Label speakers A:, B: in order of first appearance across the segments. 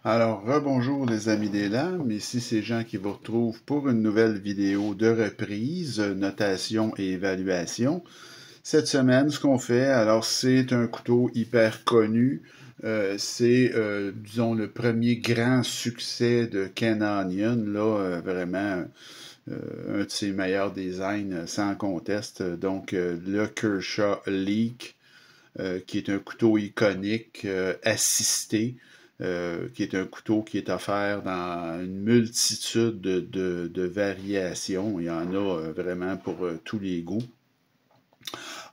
A: Alors, rebonjour les amis des lames, ici c'est Jean qui vous retrouve pour une nouvelle vidéo de reprise, notation et évaluation. Cette semaine, ce qu'on fait, alors c'est un couteau hyper connu, disons, le premier grand succès de Ken Onion, là, vraiment un de ses meilleurs designs sans conteste, donc le Kershaw Leak, qui est un couteau iconique assisté, qui est un couteau qui est offert dans une multitude de variations. Il y en a vraiment pour tous les goûts.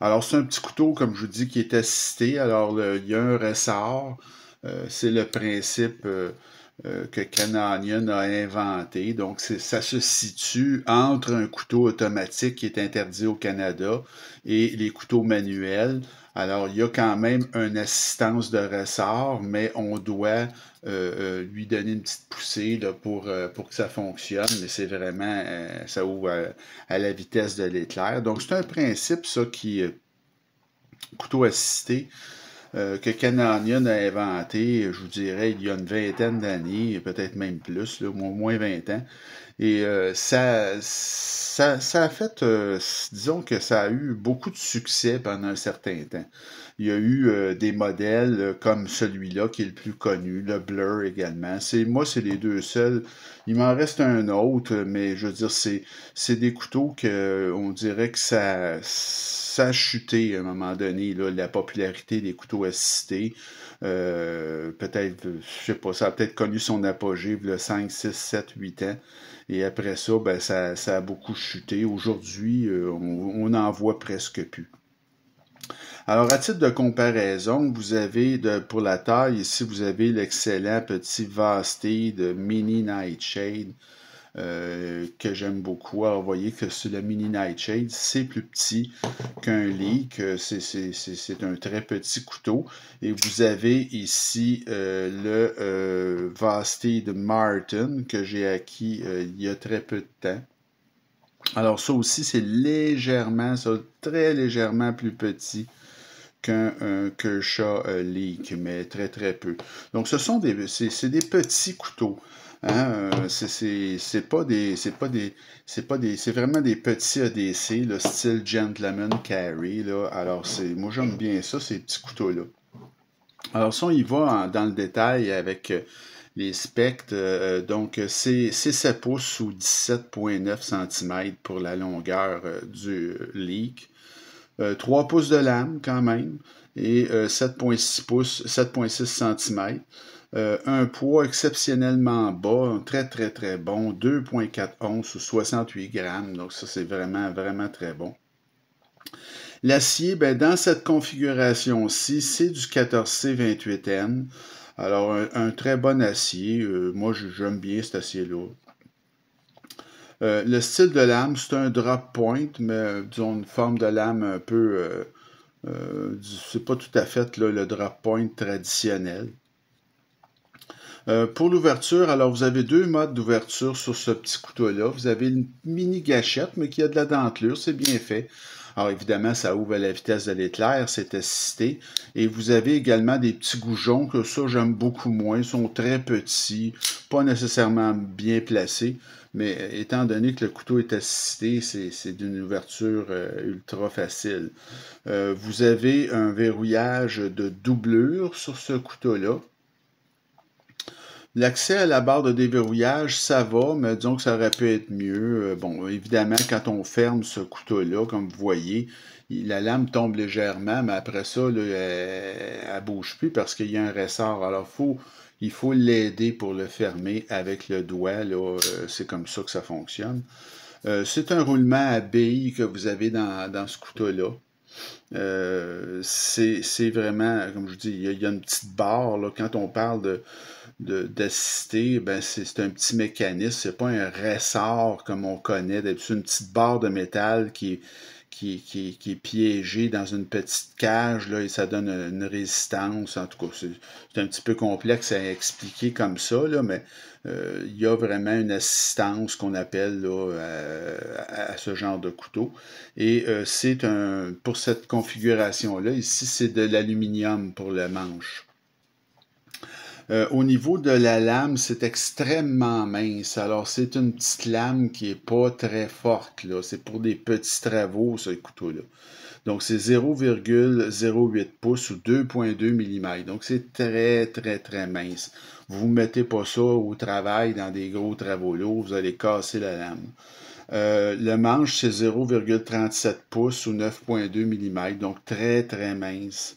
A: Alors, c'est un petit couteau, comme je vous dis, qui est assisté. Alors, il y a un ressort. C'est le principe que Canonian a inventé. Donc, ça se situe entre un couteau automatique qui est interdit au Canada et les couteaux manuels. Alors, il y a quand même une assistance de ressort, mais on doit lui donner une petite poussée là, pour que ça fonctionne. Mais c'est vraiment, ça ouvre à la vitesse de l'éclair. Donc, c'est un principe, ça, qui couteau assisté que Canonian a inventé, je vous dirais, il y a une vingtaine d'années, peut-être même plus, là, au moins 20 ans. Et ça a fait, disons que ça a eu beaucoup de succès pendant un certain temps. Il y a eu des modèles comme celui-là qui est le plus connu, le Blur également. Moi, c'est les deux seuls. Il m'en reste un autre, mais je veux dire, c'est des couteaux que on dirait que ça a chuté à un moment donné, là, la popularité des couteaux assistés. Peut-être, je sais pas, ça a peut-être connu son apogée, le 5, 6, 7, 8 ans. Et après ça, ben, ça a beaucoup chuté. Aujourd'hui, on n'en voit presque plus. Alors, à titre de comparaison, vous avez pour la taille, ici, vous avez l'excellent petit Vasti de Mini Nightshade que j'aime beaucoup. Alors, vous voyez que sur le Mini Nightshade, c'est plus petit qu'un Leak. C'est un très petit couteau. Et vous avez ici le Vasti de Martin que j'ai acquis il y a très peu de temps. Alors, ça aussi, c'est légèrement, ça, très légèrement plus petit qu'un Kershaw Leak, mais très très peu. Donc ce sont c'est des petits couteaux. Hein? C'est vraiment des petits ADC, le style Gentleman Carry. Là. Alors moi j'aime bien ça, ces petits couteaux-là. Alors ça, on y va dans le détail avec les specs. Donc c'est 7 pouces ou 17,9 cm pour la longueur du leak. 3 pouces de lame quand même et 7,6 pouces, 7,6 cm. Un poids exceptionnellement bas, très très très bon, 2,4 onces ou 68 grammes. Donc ça c'est vraiment vraiment très bon. L'acier, ben, dans cette configuration-ci, c'est du 14C28N. Alors un très bon acier. Moi j'aime bien cet acier-là. Le style de lame, c'est un drop point, mais disons une forme de lame un peu c'est pas tout à fait là, le drop point traditionnel. Pour l'ouverture, alors vous avez deux modes d'ouverture sur ce petit couteau-là. Vous avez une mini gâchette, mais qui a de la dentelure, c'est bien fait. Alors évidemment, ça ouvre à la vitesse de l'éclair, c'est assisté. Et vous avez également des petits goujons, que ça j'aime beaucoup moins, ils sont très petits, pas nécessairement bien placés. Mais étant donné que le couteau est assisté, c'est d'une ouverture ultra facile. Vous avez un verrouillage de doublure sur ce couteau-là. L'accès à la barre de déverrouillage, ça va, mais disons que ça aurait pu être mieux. Bon, évidemment, quand on ferme ce couteau-là, comme vous voyez, la lame tombe légèrement, mais après ça, là, elle ne bouge plus parce qu'il y a un ressort. Alors, il faut l'aider pour le fermer avec le doigt. Là, c'est comme ça que ça fonctionne. C'est un roulement à billes que vous avez dans ce couteau-là. C'est vraiment, comme je vous dis, il y a une petite barre, là, quand on parle d'assister, ben c'est un petit mécanisme, c'est pas un ressort comme on connaît, d'habitude une petite barre de métal qui est piégée dans une petite cage, là, et ça donne une résistance. En tout cas, c'est un petit peu complexe à expliquer comme ça, là, mais il y a vraiment une assistance qu'on appelle là, à ce genre de couteau. Et pour cette configuration-là, ici, c'est de l'aluminium pour le manche. Au niveau de la lame, c'est extrêmement mince. Alors, c'est une petite lame qui est pas très forte, là. C'est pour des petits travaux, ce couteau-là. Donc, c'est 0,08 pouces ou 2,2 mm. Donc, c'est très, très, très mince. Vous ne mettez pas ça au travail dans des gros travaux lourds, vous allez casser la lame. Le manche, c'est 0,37 pouces ou 9,2 mm, donc très, très mince.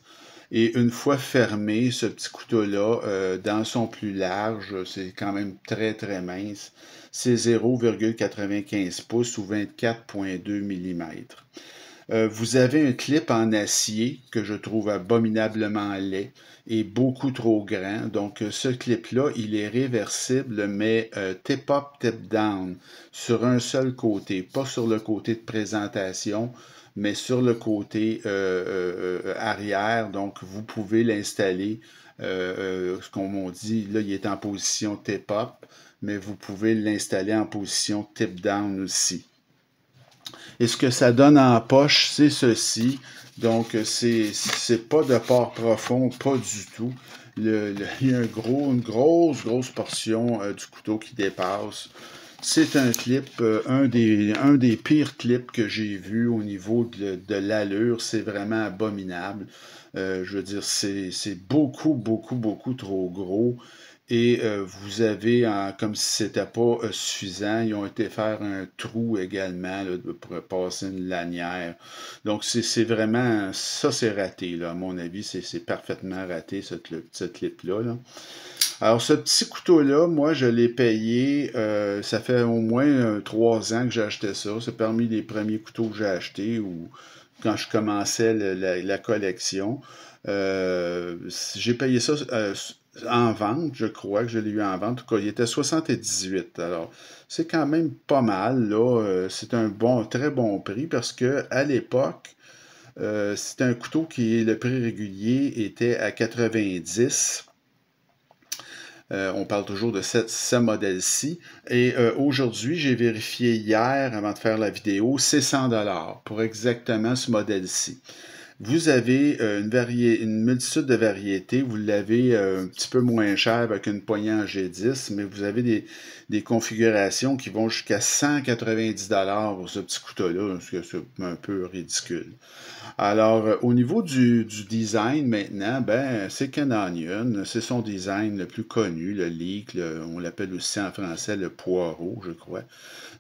A: Et une fois fermé, ce petit couteau-là, dans son plus large, c'est quand même très, très mince. C'est 0,95 pouces ou 24,2 mm. Vous avez un clip en acier que je trouve abominablement laid et beaucoup trop grand. Donc, ce clip-là, il est réversible, mais tip-up, tip-down sur un seul côté, pas sur le côté de présentation, mais sur le côté arrière. Donc, vous pouvez l'installer, comme on dit, là, il est en position tip-up, mais vous pouvez l'installer en position tip-down aussi. Et ce que ça donne en poche, c'est ceci. Donc, c'est pas de port profond, pas du tout. Il y a une grosse portion du couteau qui dépasse. C'est un clip, un des pires clips que j'ai vu au niveau de l'allure. C'est vraiment abominable. Je veux dire, c'est beaucoup trop gros. Et vous avez, comme si c'était pas suffisant, ils ont été faire un trou également là, pour passer une lanière. Donc c'est vraiment, ça c'est raté, là, à mon avis, c'est parfaitement raté ce clip-là. Là. Alors ce petit couteau-là, moi je l'ai payé, ça fait au moins 3 ans que j'ai acheté ça. C'est parmi les premiers couteaux que j'ai achetés ou quand je commençais la collection. J'ai payé ça en vente, je crois que je l'ai eu en vente. En tout cas, il était 78. Alors, c'est quand même pas mal, là. C'est un très bon prix parce que à l'époque, c'était un couteau qui, le prix régulier était à 90. On parle toujours de ce modèle-ci. Et aujourd'hui, j'ai vérifié hier, avant de faire la vidéo, c'est 100 $ pour exactement ce modèle-ci. Vous avez une multitude de variétés. Vous l'avez un petit peu moins cher avec une poignée en G10, mais vous avez des configurations qui vont jusqu'à 190 $ pour ce petit couteau-là, ce qui est un peu ridicule. Alors, au niveau du design maintenant, ben, c'est Canonian, c'est son design le plus connu, le leek, on l'appelle aussi en français le poireau, je crois.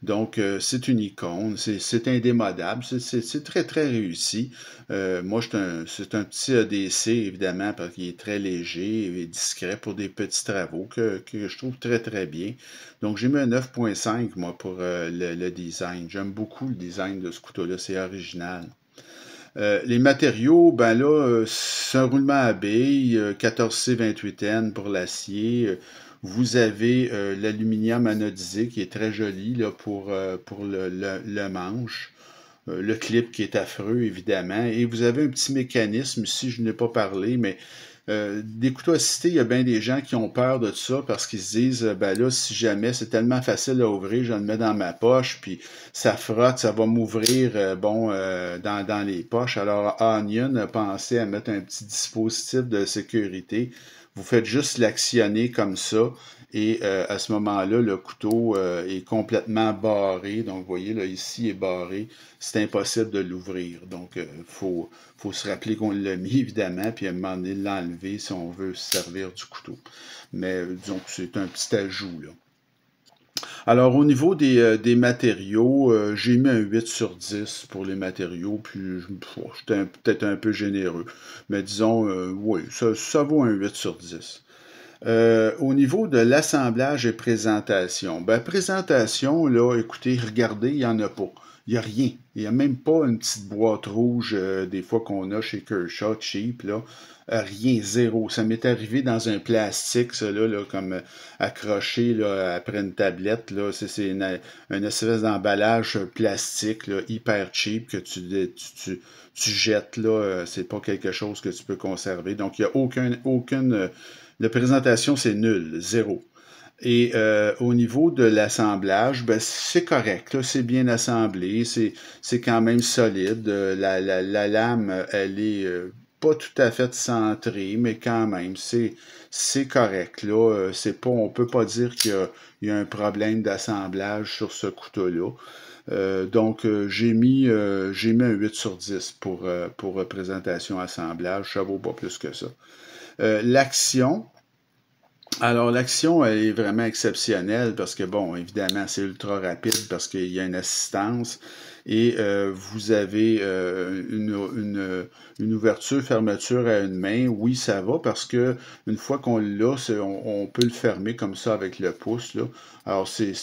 A: Donc, c'est une icône, c'est indémodable, c'est très, très réussi. Moi, c'est un petit ADC, évidemment, parce qu'il est très léger et discret pour des petits travaux que je trouve très, très bien. Donc, j'ai mis un 9,5, moi, pour le design. J'aime beaucoup le design de ce couteau-là, c'est original. Les matériaux, ben là, c'est un roulement à billes, 14C28N pour l'acier. Vous avez l'aluminium anodisé qui est très joli là, pour le manche. Le clip qui est affreux, évidemment. Et vous avez un petit mécanisme, ici je n'ai pas parlé, mais des couteaux assistés, il y a bien des gens qui ont peur de ça parce qu'ils se disent, ben là, si jamais c'est tellement facile à ouvrir, je le mets dans ma poche, puis ça frotte, ça va m'ouvrir, dans les poches. Alors, Onion a pensé à mettre un petit dispositif de sécurité. Vous faites juste l'actionner comme ça. Et à ce moment-là, le couteau est complètement barré. Donc, vous voyez, là, ici, il est barré. C'est impossible de l'ouvrir. Donc, faut se rappeler qu'on l'a mis, évidemment, puis à un moment donné, l'enlever si on veut se servir du couteau. Mais disons que c'est un petit ajout, là. Alors, au niveau des matériaux, j'ai mis un 8 sur 10 pour les matériaux, puis j'étais peut-être un peu généreux. Mais disons, oui, ça vaut un 8 sur 10. Au niveau de l'assemblage et présentation, ben présentation, là, écoutez, regardez, il n'y en a pas. Il n'y a rien. Il n'y a même pas une petite boîte rouge, des fois qu'on a chez Kershaw, cheap, là. Rien, zéro. Ça m'est arrivé dans un plastique, ça, là comme accroché là, après une tablette. Là. C'est une espèce d'emballage plastique là, hyper cheap que tu jettes. Là. C'est pas quelque chose que tu peux conserver. Donc, il n'y a aucune la présentation, c'est nul, zéro. Et au niveau de l'assemblage, ben, c'est correct, c'est bien assemblé, c'est quand même solide. La lame, elle est pas tout à fait centré, mais quand même, c'est correct, là. C'est pas, on peut pas dire il y a un problème d'assemblage sur ce couteau-là. Donc, j'ai mis un 8 sur 10 pour représentation assemblage. Ça vaut pas plus que ça. L'action, alors, l'action, elle est vraiment exceptionnelle parce que, bon, évidemment, c'est ultra rapide parce qu'il y a une assistance et vous avez une ouverture, fermeture à une main. Oui, ça va parce que une fois qu'on l'a, on peut le fermer comme ça avec le pouce, là. Alors, c'est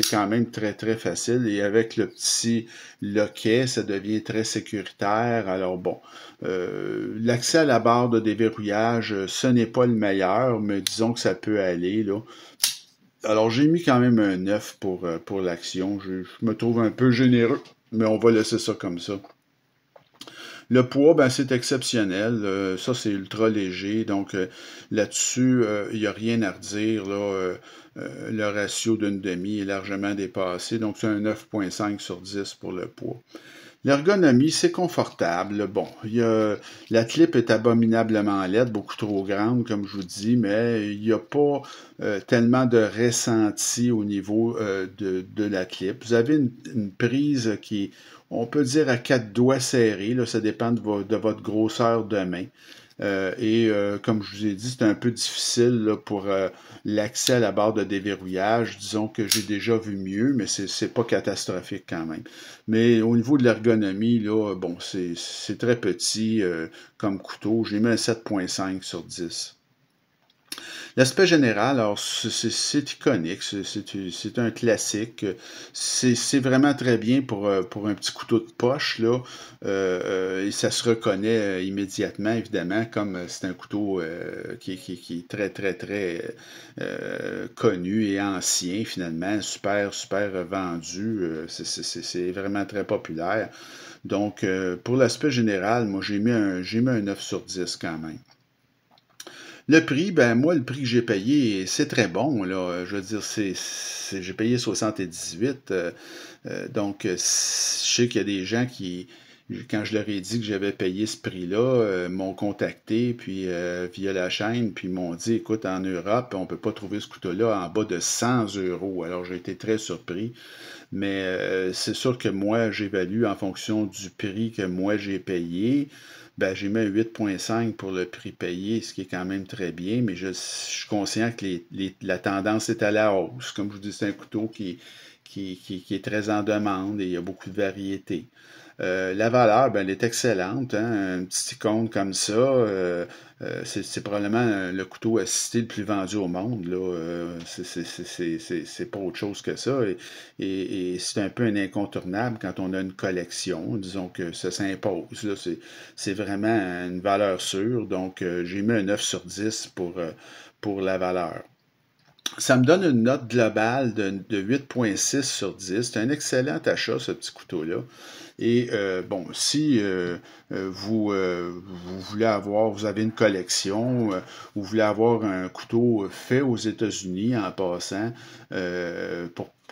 A: quand même très, très facile et avec le petit loquet, ça devient très sécuritaire. Alors, bon, l'accès à la barre de déverrouillage, ce n'est pas le meilleur, mais disons que ça peut aller, là. Alors, j'ai mis quand même un 9 pour l'action. Je me trouve un peu généreux, mais on va laisser ça comme ça. Le poids, ben, c'est exceptionnel. Ça, c'est ultra léger. Donc, là-dessus, il n'y a rien à redire. Là, le ratio d'une demi est largement dépassé. Donc, c'est un 9,5 sur 10 pour le poids. L'ergonomie, c'est confortable. Bon, la clip est abominablement laide, beaucoup trop grande, comme je vous dis, mais il n'y a pas tellement de ressenti au niveau de la clip. Vous avez une prise qui, on peut dire, à 4 doigts serrés. Là, ça dépend de votre grosseur de main. Comme je vous ai dit, c'est un peu difficile là, pour l'accès à la barre de déverrouillage. Disons que j'ai déjà vu mieux, mais c'est pas catastrophique quand même. Mais au niveau de l'ergonomie, là, bon, c'est très petit comme couteau. J'ai mis un 7,5 sur 10. L'aspect général, alors, c'est iconique, c'est un classique. C'est vraiment très bien pour un petit couteau de poche, là. Et ça se reconnaît immédiatement, évidemment, comme c'est un couteau qui est très, très, très connu et ancien, finalement, super, super vendu. C'est vraiment très populaire. Donc, pour l'aspect général, moi, j'ai mis un 9 sur 10 quand même. Le prix, ben moi, le prix que j'ai payé, c'est très bon, là. Je veux dire, j'ai payé 78. Donc, je sais qu'il y a des gens qui, quand je leur ai dit que j'avais payé ce prix-là, m'ont contacté, puis via la chaîne, puis m'ont dit, écoute, en Europe, on peut pas trouver ce couteau-là en bas de 100 euros. Alors, j'ai été très surpris. Mais c'est sûr que moi, j'évalue en fonction du prix que moi j'ai payé. Ben, j'ai mis un 8,5 pour le prix payé, ce qui est quand même très bien, mais je suis conscient que la tendance est à la hausse. Comme je vous dis, c'est un couteau qui est très en demande et il y a beaucoup de variétés. La valeur, ben, elle est excellente, hein? Un petit icône comme ça, c'est probablement le couteau assisté le plus vendu au monde, là. C'est pas autre chose que ça. Et c'est un peu un incontournable quand on a une collection. Disons que ça s'impose, là. C'est vraiment une valeur sûre. Donc, j'ai mis un 9 sur 10 pour la valeur. Ça me donne une note globale de 8,6 sur 10. C'est un excellent achat, ce petit couteau-là. Et bon, si vous voulez avoir, vous avez une collection, vous voulez avoir un couteau fait aux États-Unis en passant,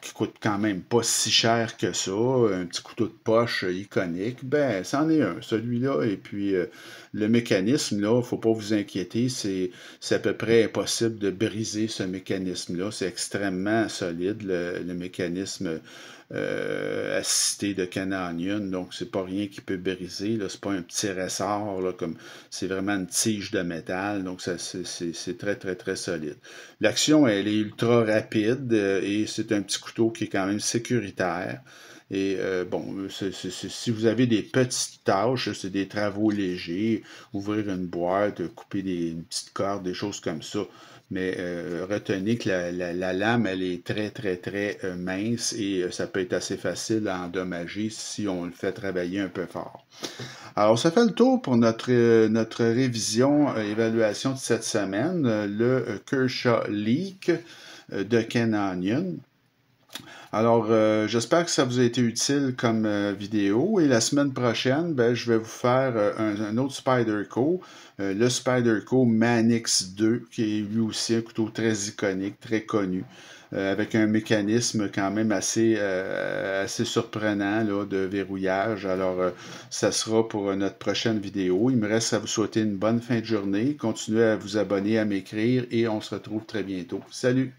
A: qui coûte quand même pas si cher que ça, un petit couteau de poche iconique, ben, c'en est un, celui-là. Et puis, le mécanisme, là, faut pas vous inquiéter, c'est à peu près impossible de briser ce mécanisme-là. C'est extrêmement solide, le mécanisme assisté de Canonian, donc c'est pas rien qui peut briser, là, c'est pas un petit ressort, là, comme c'est vraiment une tige de métal, donc c'est très très très solide. L'action, elle est ultra rapide et c'est un petit couteau qui est quand même sécuritaire. Et bon, si vous avez des petites tâches, c'est des travaux légers, ouvrir une boîte, couper une petite corde, des choses comme ça. Mais retenez que la lame, elle est très, très, très mince et ça peut être assez facile à endommager si on le fait travailler un peu fort. Alors, ça fait le tour pour notre révision, évaluation de cette semaine, le Kershaw Leak de Canonian. Alors, j'espère que ça vous a été utile comme vidéo. Et la semaine prochaine, ben, je vais vous faire un autre Spyderco, le Spyderco Manix 2, qui est lui aussi un couteau très iconique, très connu, avec un mécanisme quand même assez surprenant là, de verrouillage. Alors, ça sera pour notre prochaine vidéo. Il me reste à vous souhaiter une bonne fin de journée. Continuez à vous abonner, à m'écrire et on se retrouve très bientôt. Salut!